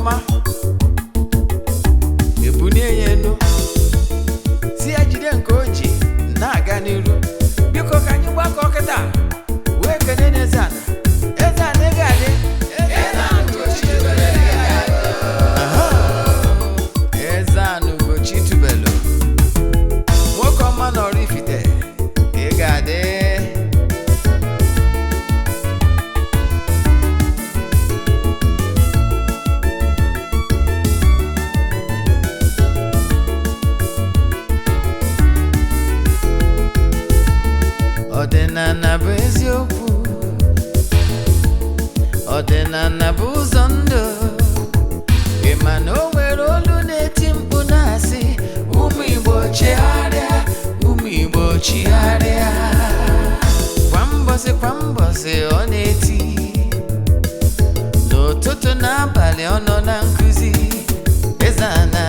ọma ebunie yenu si ajide nke oji na-aga n'iru biko ka anyị gbakọ kịta wee kene Eze-Ana Eze-Ana ga-adị Eze-Ana Ugochi tubelu nwoke ọma nọrọ ifite ị ga-adị Eze-Ana bụ eziokwu Eze-Ana bụ ụzọ ndụ ịma na o nwere olu na-eti mkpu na-asị ụmụ Igbo chigharịa ụmụ Igbo chigharịa kwa mbọsị ọ na-eti n'ụtụtụ n'abalị ọ nọ na nkụzi Eze-Ana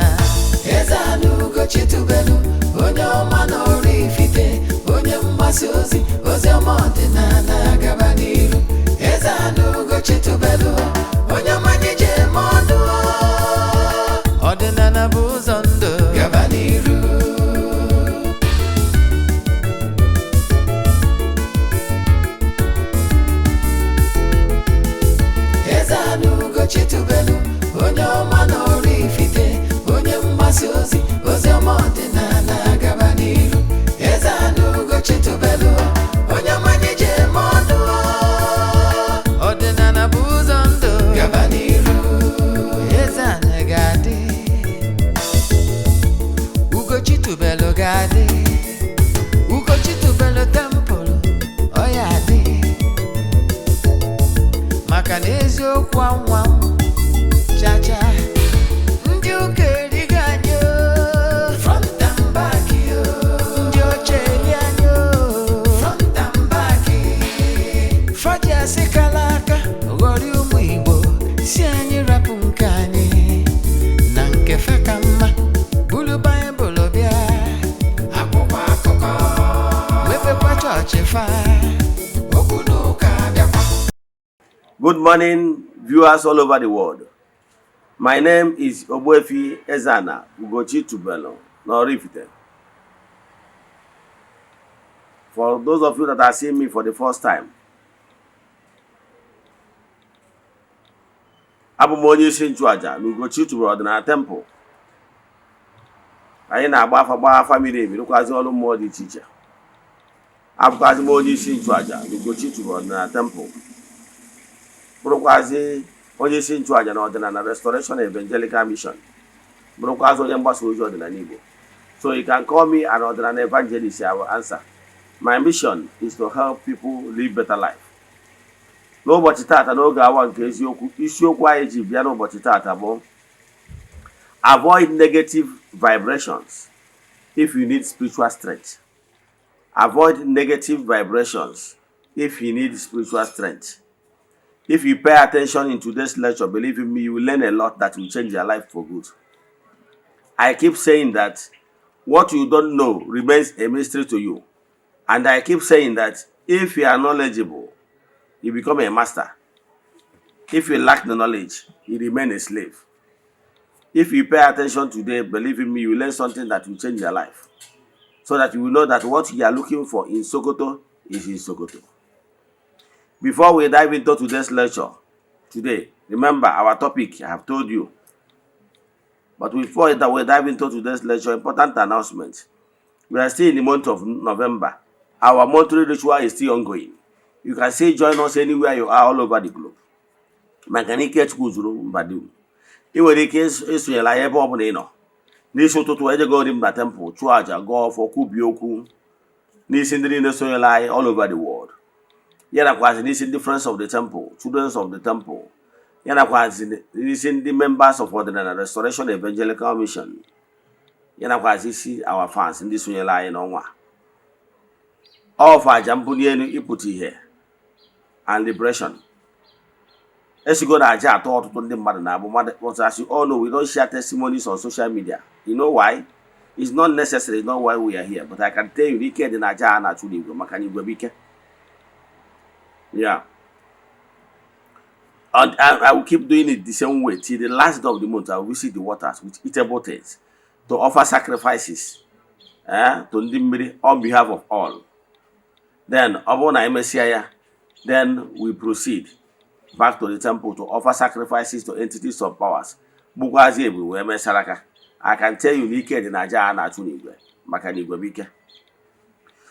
Ugochi tubelu onye ọma n'ọrụ ifite onye mgbasa ozi ọma ọdịnala gaba n'iru Eze-Ana Ugochi tubelu onye mmanye je eme ọnụ ọdịnala bụ ụzọ ndụ gaba n'iru Eze-Ana Ugochi tubelu onye ọma n'ọrụ ifite onye mgbasa ozi ọma ọdịnala gaba n'iru Eze-Ana Ugochi tubelu onye mmanye je eme ọnụ ọdịnala bụ ụzọ ndụ gaba n'iru Eze-Ana ga-adị Ugochi tubelu ga-adị Ugochi tubelu tempụl ọ ya adị maka na eziokwu anwa chacha ndị ụka erigo anyị front and back ndị oche eri anyị front and back fadi asị kala aka ghọrị ụmụ Igbo si anyị rapụ nke anyị na nke fe ka mma bulu Baịbụl bịa akwụkwọ akụkọ mepekwa chọọchị fa okwu n'ụka bịakwa. Good morning, viewers all over the world. My name is Ogbuefi Eze-Ana Ugochi tubelu n'Oraifite. For those of you that are seeing me for the first time, abụ m onye isi nchụaja na Ugochi tubelu ọdịnala temple. Anyị na-agba afa miri emi rụkwazi ọrụ mmụọ dị iche iche. Abụkwazi m onye isi nchụaja na Ugochi tubelu ọdịnala temple. Bụrụkwazi onye isi nchụaja na ọdịnala Restoration Evangelical Mission. Bụrụkwazi onye mgbasa ozi ọdịnala Igbo. So you can call me an ọdịnala evangelist. I will answer. My mission is to help people live better life. N'ụbọchị tata n'oge awa nke eziokwu isiokwu anyị ji bịa n'ụbọchị tata bụ avoid negative vibrations if you need spiritual strength. Avoid negative vibrations if you need spiritual strength. If you pay attention in today's lecture, believe in me, you will learn a lot that will change your life for good. I keep saying that what you don't know remains a mystery to you. And I keep saying that if you are knowledgeable, you become a master. If you lack the knowledge, you remain a slave. If you pay attention today, believe in me, you will learn something that will change your life. So that you will know that what you are looking for in Sokoto is in Sokoto. Before we dive into today's lecture, today, remember our topic, I have told you. But before that we dive into today's lecture, important announcement. We are still in the month of November. Our monthly ritual is still ongoing. You can still join us anywhere you are all over the globe. Makanike Chukuzuru Mbadu. I nwere ike isonyela anyị ebe ọ bụla ị nọ. N'isi ụtụtụ ejego dị na temple, chụọ aja, gọọ ọfọ, kwubi okwu. N'isi ndị niile sonyela anyị all over the world. Yanakwazi n'isi ndị friends of the temple, children of the temple. Yanakwazi n'isi ndị members of ọdịnala Restoration Evangelical Mission. Yanakwazi isi our fans ndị sonyela anyị n'ọnwa. All of aja mbuli elu ịpụta ihe and liberation. Esigo na aja atọ ọtụtụ ndị mmadụ na-abụ mmadụ. As you all know, we don't share testimonies on social media. You know why? It's not necessary, it's not why we are here. But I can tell you, ike dị na aja a na-achụ n'igwe maka na igwe bụ ike. Yeah. And I will keep doing it the same way till the last day of the month. I will visit the waters with eatable things to offer sacrifices to ndị mmiri on behalf of all. Then, ọ bụrụ na emesịa ya, then we proceed back to the temple to offer sacrifices to entities of powers. Bụkwazi ebu wee mesara aka. I can tell you n'ike dị na aja a na-achụ n'igwe maka na igwe bụ ike.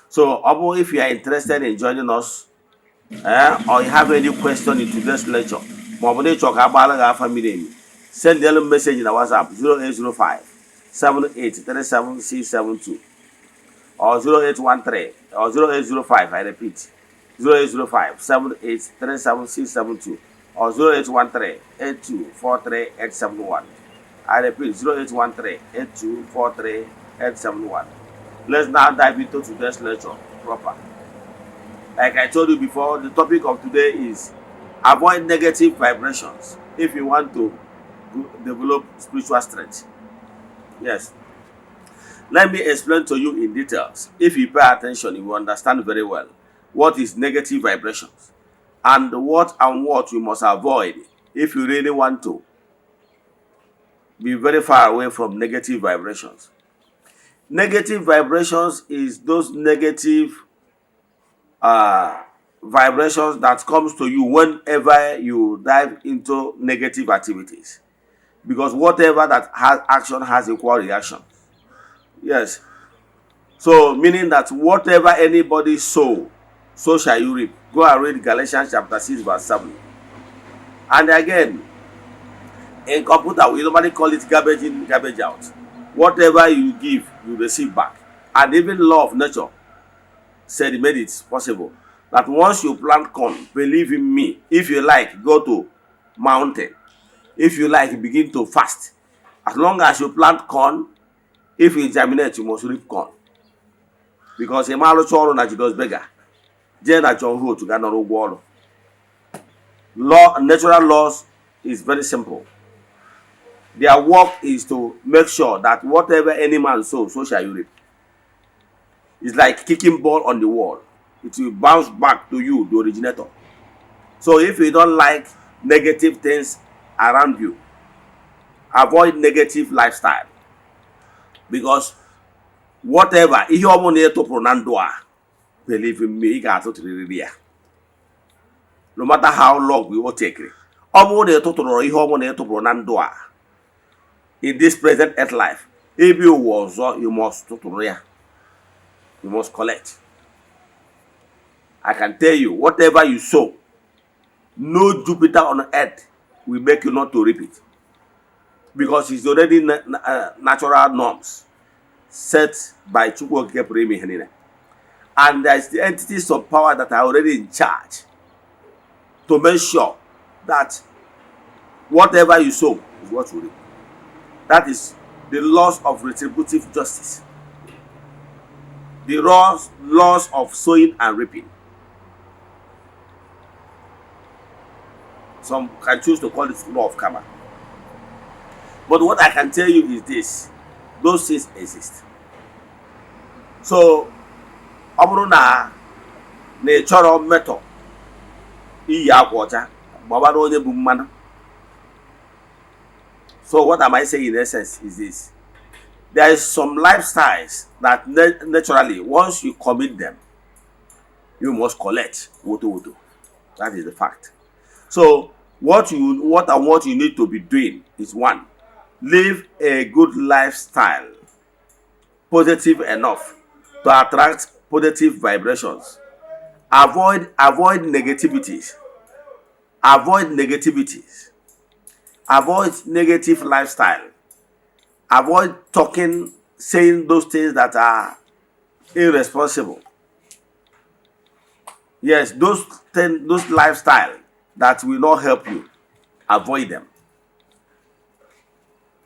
So, if you are interested in joining us, or you have any question in today's lecture, send a message in our WhatsApp 0805 7837672 or 0813 or 0805. I repeat, 0805 7837672 or 0813 8243871. I repeat, 0813 8243871. Let's now dive into today's lecture proper. Like I told you before, the topic of today is avoid negative vibrations if you want to develop spiritual strength. Yes. Let me explain to you in details. If you pay attention, you will understand very well what is negative vibrations and what you must avoid if you really want to be very far away from negative vibrations. Negative vibrations is those negative vibrations that comes to you whenever you dive into negative activities, because whatever that has action has equal reaction. Yes. So meaning that whatever anybody sow, so shall you reap. Go and read Galatians chapter 6 verse 7. And again, in computer we normally call it garbage in, garbage out. Whatever you give, you receive back. And even law of nature said he made it possible that once you plant corn, believe in me, if you like, go to mountain. If you like, begin to fast. As long as you plant corn, if you germinate, you must reap corn. Because a man chọrọ na jidos beggar, je na chọrọ to ga nọrọ ụgwọ ọrụ. Law, natural laws is very simple. Their work is to make sure that whatever any man sows, so shall you reap. It's like kicking ball on the wall. It will bounce back to you, the originator. So if you don't like negative things around you, avoid negative lifestyle. Because whatever, ihe ọmụ na-etopụrụ na ndụ a, believe in me, ị ga-atụtụrịrị ya. No matter how long we will take it. Ọmụ na-etopụrụ ihe ọmụ na-etopụrụ na ndụ a. In this present earth life, if you was, you must tutụrụ ya. You must collect. I can tell you, whatever you sow, no Jupiter on earth will make you not to reap it. Because it's already natural norms set by Chukwu Okike Pụrụ Ime Ihe Niile. And there's the entities of power that are already in charge to make sure that whatever you sow is what you reap. That is the laws of retributive justice. The laws of sowing and reaping. Some can choose to call it law of karma. But what I can tell you is this: those things exist. So, ọ bụrụ na ị chọrọ mmetọ iyi akwa ọcha gbabara onye bụ mmanụ. So what am I saying in essence is this: there is some lifestyles that naturally, once you commit them, you must collect woto. That is the fact. So what you need to be doing is, one, live a good lifestyle, positive enough to attract positive vibrations. Avoid negativities. Avoid negativities. Avoid negative lifestyle. Avoid saying those things that are irresponsible. Yes, those lifestyle that will not help you, avoid them.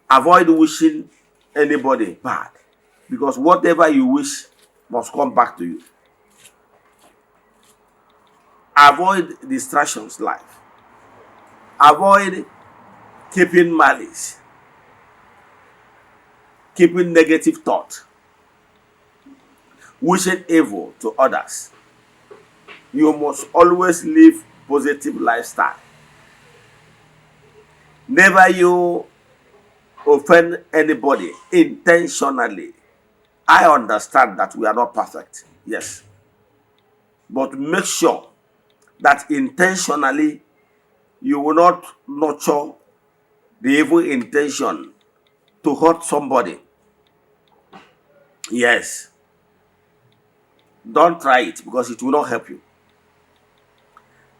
Avoid wishing anybody bad, because whatever you wish must come back to you. Avoid distractions life. Avoid keeping malice, keeping negative thought, wishing evil to others. You must always live positive lifestyle. Never you offend anybody intentionally. I understand that we are not perfect, yes. But make sure that intentionally you will not nurture the evil intention to hurt somebody. Yes. Don't try it because it will not help you.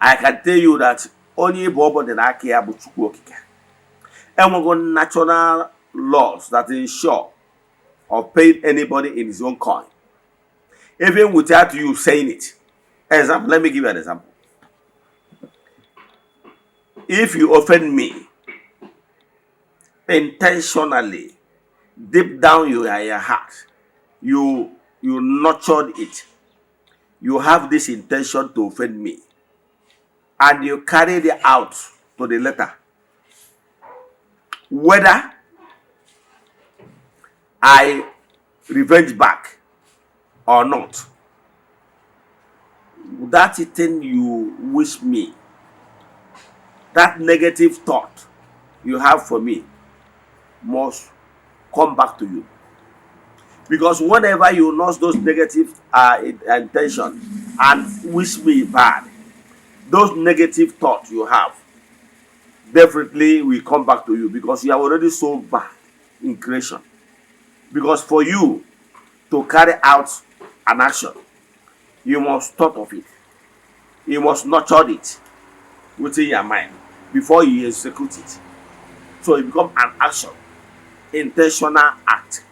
I can tell you that only Bobo than I care about Chukwokika. And we're going natural laws that ensure of paying anybody in his own coin. Even without you saying it. Example, let me give you an example. If you offend me intentionally, deep down in your heart, you nurtured it. You have this intention to offend me. And you carry it out to the letter. Whether I revenge back or not, that thing you wish me, that negative thought you have for me must come back to you. Because whenever you nurse those negative intentions and wish me bad, those negative thoughts you have definitely will come back to you because you are already so bad in creation. Because for you to carry out an action, you must thought of it. You must nurture it within your mind before you execute it. So it becomes an action, intentional act.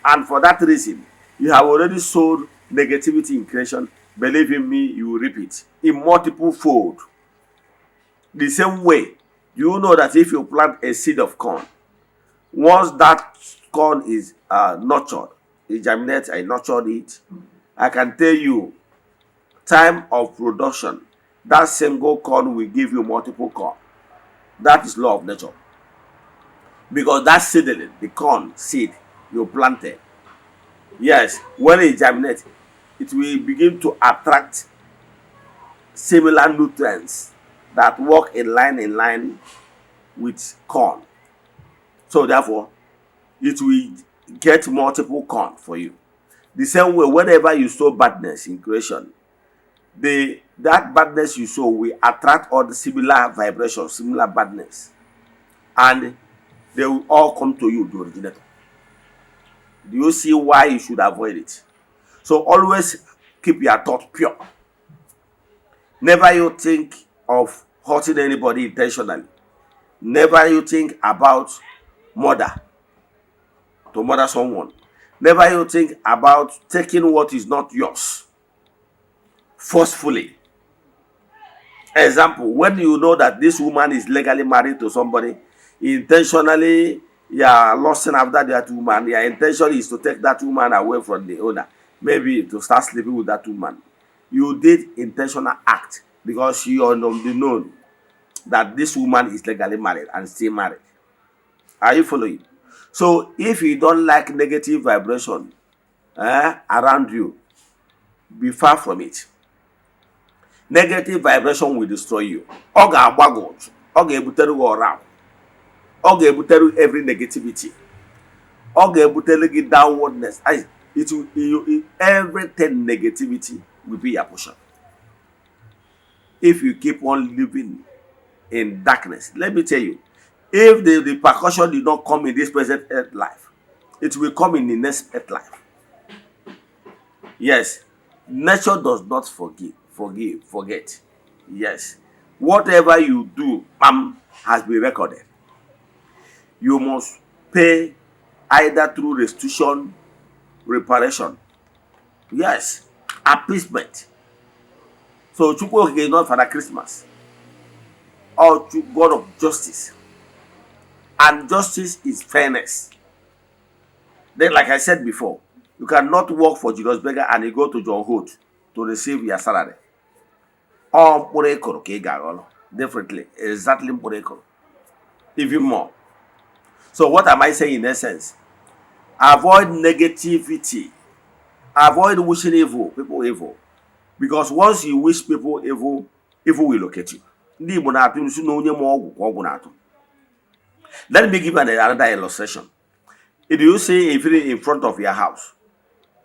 And for that reason, you have already sowed negativity in creation. Believe in me, you will reap it in multiple fold. The same way, you know that if you plant a seed of corn, once that corn is nurtured, it germinates, I nurtured it, I can tell you, time of production, that single corn will give you multiple corn. That is law of nature. Because that seedling, the corn seed you planted, yes, when it germinates, it will begin to attract similar nutrients that work in line with corn. So therefore, it will get multiple corn for you. The same way, whenever you sow badness in creation, that badness you sow will attract all the similar vibrations, similar badness. And they will all come to you, the originator. Do you see why you should avoid it? So always keep your thought pure. Never you think of hurting anybody intentionally. Never you think about to murder someone. Never you think about taking what is not yours forcefully. Example, when you know that this woman is legally married to somebody, intentionally you are lusting after that woman, your intention is to take that woman away from the owner, maybe to start sleeping with that woman. You did intentional act because you are known that this woman is legally married and still married. Are you following? So if you don't like negative vibration around you, be far from it. Negative vibration will destroy you. Ọ ga-agbago, ọ ga-ebutere gị ọra, ọ ga-ebutere every negativity, ọ ga-ebutere gị downwardness. Everything negativity will be your portion. If you keep on living in darkness, let me tell you, if the repercussion did not come in this present earth life, it will come in the next earth life. Yes, nature does not forget. Yes, whatever you do, has been recorded. You must pay either through restitution, reparation. Yes, appeasement. So Chukwu is not Father Christmas or God of justice. And justice is fairness. Then, like I said before, you cannot work for Julius Berger and you go to John Hood to receive your salary. Or differently, exactly even more. So what am I saying in essence? Avoid negativity. Avoid wishing people evil. Because once you wish people evil, evil will locate you. Let me give another illustration. Do you see if in front of your house,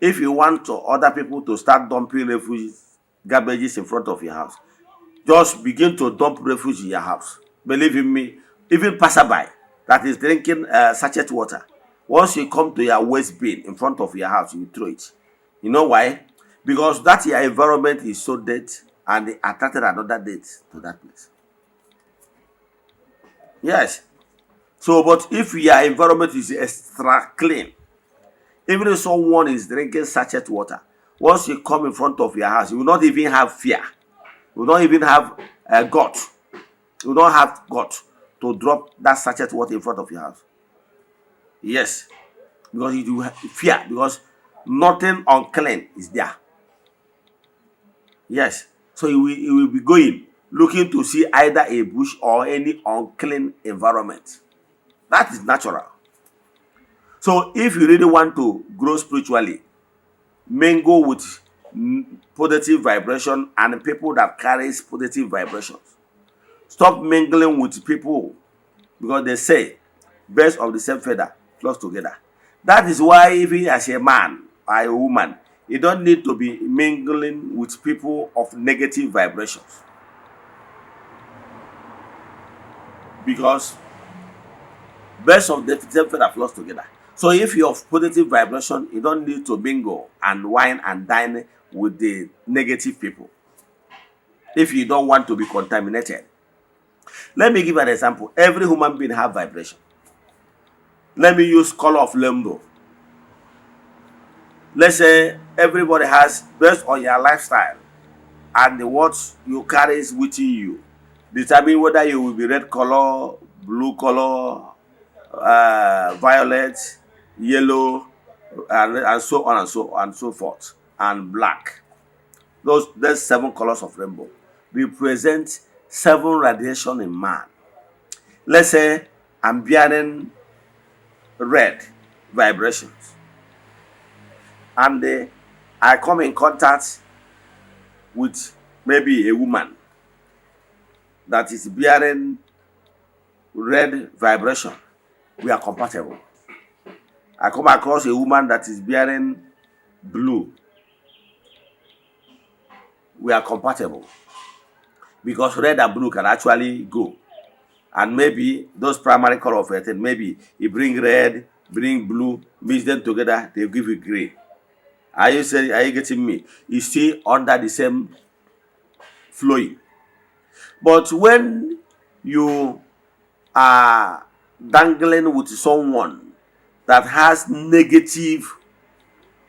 if you want to other people to start dumping refuse garbages in front of your house, just begin to dump refuse in your house. Believe in me, even passerby that is drinking sachet water, once you come to your waste bin in front of your house, you throw it. You know why? Because that your environment is so dead and they attracted another death to that place. Yes. So, but if your environment is extra clean, even if someone is drinking sachet water, once you come in front of your house, you will not even have fear. You will not even have gut. You will not have gut to drop that sachet water in front of your house. Yes. Because you have fear, because nothing unclean is there. Yes. So you will be going, looking to see either a bush or any unclean environment. That is natural. So if you really want to grow spiritually, mingle with positive vibration and people that carries positive vibrations. Stop mingling with people, because they say birds of the same feather flock together. That is why even as a man or a woman, you don't need to be mingling with people of negative vibrations, because birds of the same feather flock together. So if you're of positive vibration, you don't need to mingle and wine and dine with the negative people if you don't want to be contaminated. Let me give an example. Every human being have vibration. Let me use color of rainbow. Let's say everybody has, based on your lifestyle and what you carry within you, determine whether you will be red color, blue color, violet, yellow, and so on and so forth, and black. Those 7 colors of rainbow represent 7 radiation in man. Let's say I'm bearing red vibrations, and I come in contact with maybe a woman that is bearing red vibration. We are compatible. I come across a woman that is bearing blue. We are compatible, because red and blue can actually go. And maybe those primary color of it, maybe you bring red, bring blue, mix them together, they give you gray. Are you getting me? You still under the same flowing. But when you are dangling with someone that has negative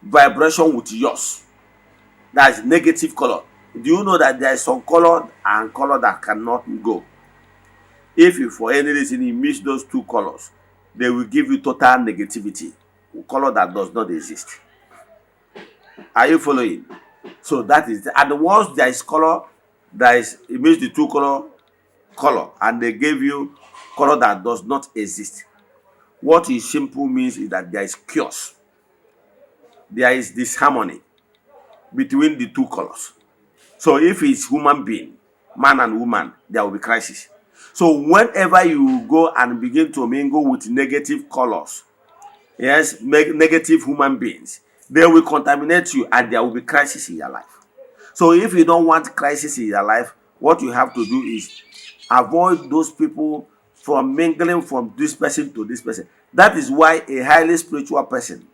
vibration with yours, that is negative color, do you know that there is some color and color that cannot go? If you for any reason you mix those 2 colors, they will give you total negativity, color that does not exist. Are you following? So that is and once there is color, it means the 2 color, and they gave you color that does not exist. What it simply means is that there is chaos. There is disharmony between the 2 colors. So if it's human being, man and woman, there will be crisis. So whenever you go and begin to mingle with negative colors, yes, negative human beings, they will contaminate you and there will be crisis in your life. So if you don't want crisis in your life, what you have to do is avoid those people from mingling from this person to this person. That is why a highly spiritual person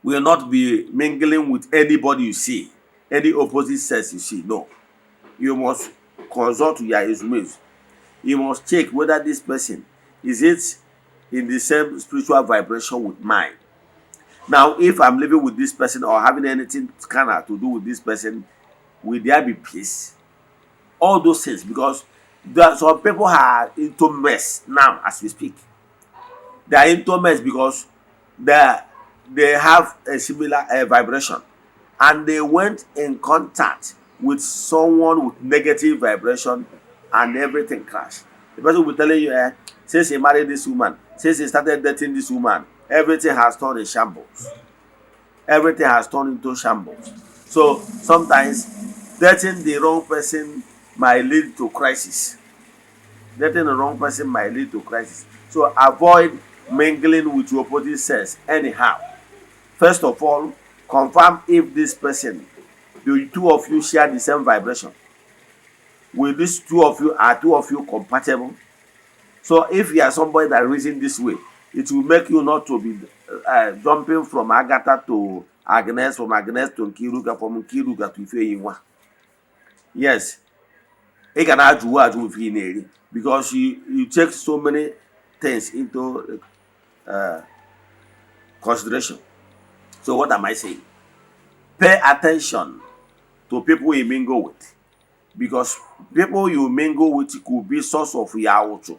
will not be mingling with anybody you see, any opposite sex you see. No. You must consult your resumes. You must check whether this person is it in the same spiritual vibration with mine. Now, if I'm living with this person or having anything kind of to do with this person, will there be peace? All those things, because some people are into mess now as we speak. They are into mess because they have a similar vibration, and they went in contact with someone with negative vibration, and everything crashed. The person will be telling you, since he married this woman, since he started dating this woman, everything has turned in shambles. Everything has turned into shambles. So sometimes dating the wrong person might lead to crisis. Dating the wrong person might lead to crisis. So So avoid mingling with your opposite sex anyhow. First of all, confirm if this person, the two of you share the same vibration. Will these two of you, are two of you compatible? So if you are somebody that reason this way, it will make you not to be jumping from Agatha to Agnes, from Agnes to Nkiruka, from Nkiruka to Ifeyinwa. Yes, it can add with you because you take so many things into consideration. So what am I saying? Pay attention to people you mingle with, because people you mingle with could be source of yaocho,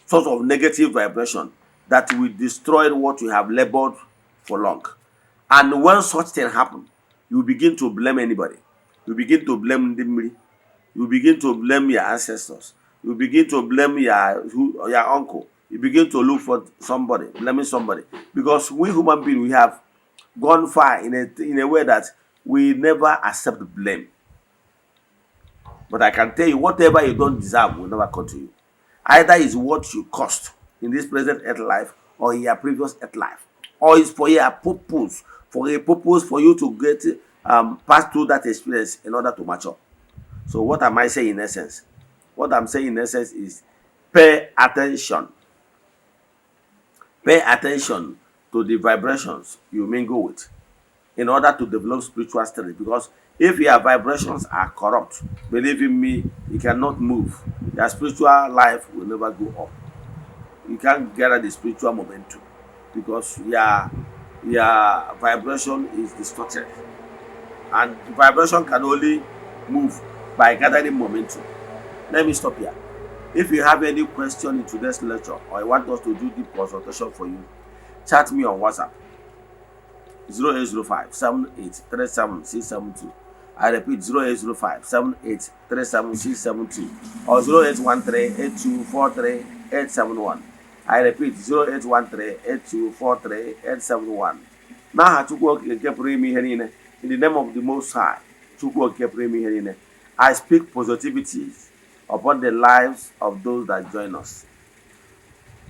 source of negative vibration that will destroy what you have labored for long. And when such thing happen, you begin to blame anybody. You begin to blame Ndimri. You begin to blame your ancestors. You begin to blame your uncle. You begin to look for somebody, blaming somebody. Because we human beings, we have gone far in a way that we never accept blame. But I can tell you, whatever you don't deserve will never come to you. Either is what you cost in this present earth life or in your previous earth life, or it's for your purpose, for you to get pass through that experience in order to mature. So what am I saying in essence? What I'm saying in essence is pay attention. Pay attention to the vibrations you mingle with in order to develop spiritual strength. Because if your vibrations are corrupt, believe in me, you cannot move. Your spiritual life will never go up. You can't gather the spiritual momentum because your vibration is distorted. And the vibration can only move by gathering momentum. Let me stop here. If you have any question in today's lecture or you want us to do deep consultation for you, chat me on WhatsApp 0805 7837672. I repeat 0805 7837672 or 0813-8243-871. I repeat 0813-8243-871. Now in the name of the Most High, I speak positivities upon the lives of those that join us.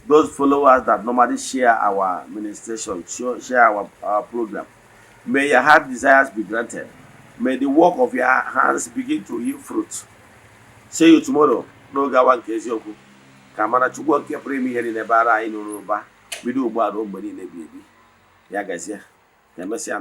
Those followers that normally share our ministration, share our program. May your heart desires be granted. May the work of your hands begin to yield fruit. See you tomorrow. No gawan keziokwu. Kamana chukwu nke pụrụ ime ihe niile bara anyị n'ụba. Bido ugbu a ruo mgbe niile ebighị ebi. Ya gazie. Ya mesịa.